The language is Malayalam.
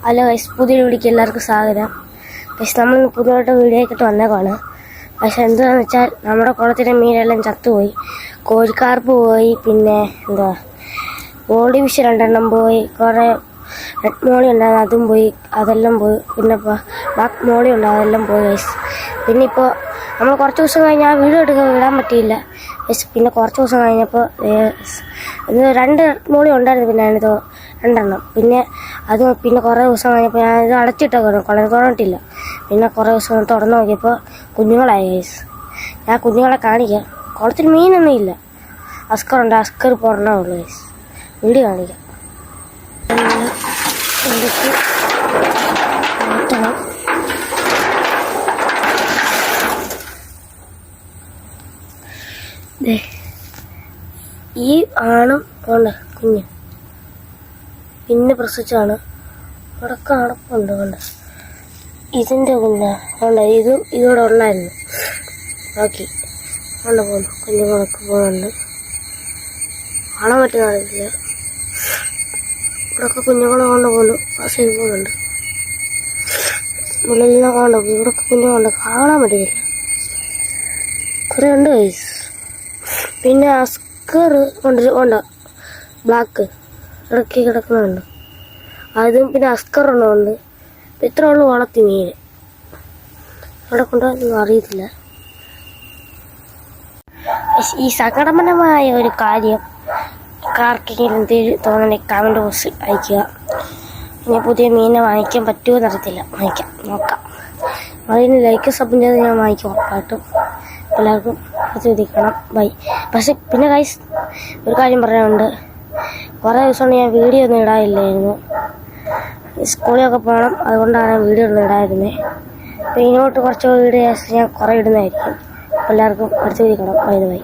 ഹലോ ഗൈസ്, പുതിയൊരു വീഡിയോക്ക് എല്ലാവർക്കും സ്വാഗതം. ഗൈസ്, നമ്മൾ പുതിയതായിട്ട് വീഡിയോ ആയിട്ട് വന്നേക്കാണ്. പക്ഷെ എന്താണെന്ന് വെച്ചാൽ നമ്മുടെ കുളത്തിലെ മീനെല്ലാം ചത്തുപോയി. കോഴിക്കാർപ്പ് പോയി, പിന്നെ ബോഡി ഫിഷ് 2 പോയി, കുറേ റെഡ് മോളി ഉണ്ടായിരുന്നു അതും പോയി, അതെല്ലാം പോയി. പിന്നെ ബ്ലാക്ക് മോളി ഉണ്ട്, അതെല്ലാം പോയി ഗൈസ്. പിന്നെ ഇപ്പോൾ നമ്മൾ കുറച്ച് ദിവസം കഴിഞ്ഞാൽ വീഡിയോ ഇടാൻ പറ്റിയില്ല ഗൈസ്. പിന്നെ കുറച്ച് ദിവസം കഴിഞ്ഞപ്പോൾ 2 മോളി ഉണ്ടായിരുന്നു, പിന്നെ അതിന് 2 പിന്നെ അത് പിന്നെ കുറേ ദിവസം കഴിഞ്ഞപ്പോൾ ഞാൻ ഇത് അടച്ചിട്ടേക്കണം, തുറന്നിട്ടില്ല. പിന്നെ കുറേ ദിവസം തുറന്ന് നോക്കിയപ്പോൾ കുഞ്ഞുങ്ങളായി ഗൈസ്. ഞാൻ കുഞ്ഞുങ്ങളെ കാണിക്കാം. കുളത്തിൽ മീനൊന്നും ഇല്ല. അസ്കറുണ്ട്, അസ്കർ പുറമേ ഉള്ളു ഗൈസ്. വീഡിയോ കാണിക്കാം. മാറ്റണം. ഈ ആണും കൊണ്ട് കുഞ്ഞ് പിന്നെ പ്രസവിച്ചാണ്. അടക്കം അടപ്പുണ്ട് കൊണ്ട് ഇതിൻ്റെ കുഞ്ഞാ കൊണ്ട് ഇതോടെ ഉള്ളായിരുന്നു. ബാക്കി കൊണ്ട് പോകുന്നു, കുഞ്ഞുങ്ങളൊക്കെ പോകുന്നുണ്ട്. കാണാൻ പറ്റുന്നില്ല. ഇവിടെയൊക്കെ കുഞ്ഞുങ്ങളെ കൊണ്ട് പോകുന്നു, ബസ്സിൽ പോകുന്നുണ്ട്. ഇവിടെല്ലാം കൊണ്ട് ഇവിടെയൊക്കെ കുഞ്ഞുങ്ങളുണ്ട്, കാണാൻ പറ്റുന്നില്ല. കുറേ ഉണ്ട് ഗൈസ്. പിന്നെ അസ്കർ ഉണ്ട്, ബ്ലാക്ക് ഇടയ്ക്ക് കിടക്കുന്നുണ്ട്. അതും പിന്നെ അസ്കറുണ്ട്. ഇത്ര ഉള്ളു വളർത്തി മീൻ. അവിടെ കൊണ്ടുപോകാനൊന്നും അറിയത്തില്ല. ഈ സങ്കടപരമായ ഒരു കാര്യം ആർക്കെങ്കിലും എന്തെങ്കിലും തോന്നണമെങ്കിൽ കമൻറ്റ് ബോക്സിൽ അയയ്ക്കുക. ഇനി പുതിയ മീനെ വാങ്ങിക്കാൻ പറ്റുമോ എന്നറിയത്തില്ല. വാങ്ങിക്കാം, നോക്കാം. അതിന് ലൈക്ക് സബ് ചെയ്ത് ഞാൻ വാങ്ങിക്കും ഉറപ്പായിട്ടും. എല്ലാവർക്കും ശ്രദ്ധിക്കണം. ബൈ. പക്ഷെ പിന്നെ ഗൈസ്, ഒരു കാര്യം പറയാനുണ്ട്. കുറേ ദിവസം കൊണ്ട് ഞാൻ വീഡിയോ ഒന്നും ഇടാനില്ലായിരുന്നു. സ്കൂളിലൊക്കെ പോകണം, അതുകൊണ്ടാണ് ഞാൻ വീഡിയോ ഒന്നും ഇടായിരുന്നത്. അപ്പോൾ ഇങ്ങോട്ട് കുറച്ച് വീഡിയോസ് ഞാൻ കുറേ ഇടുന്നതായിരിക്കും. എല്ലാവർക്കും ശ്രദ്ധിക്കണം. ബൈ.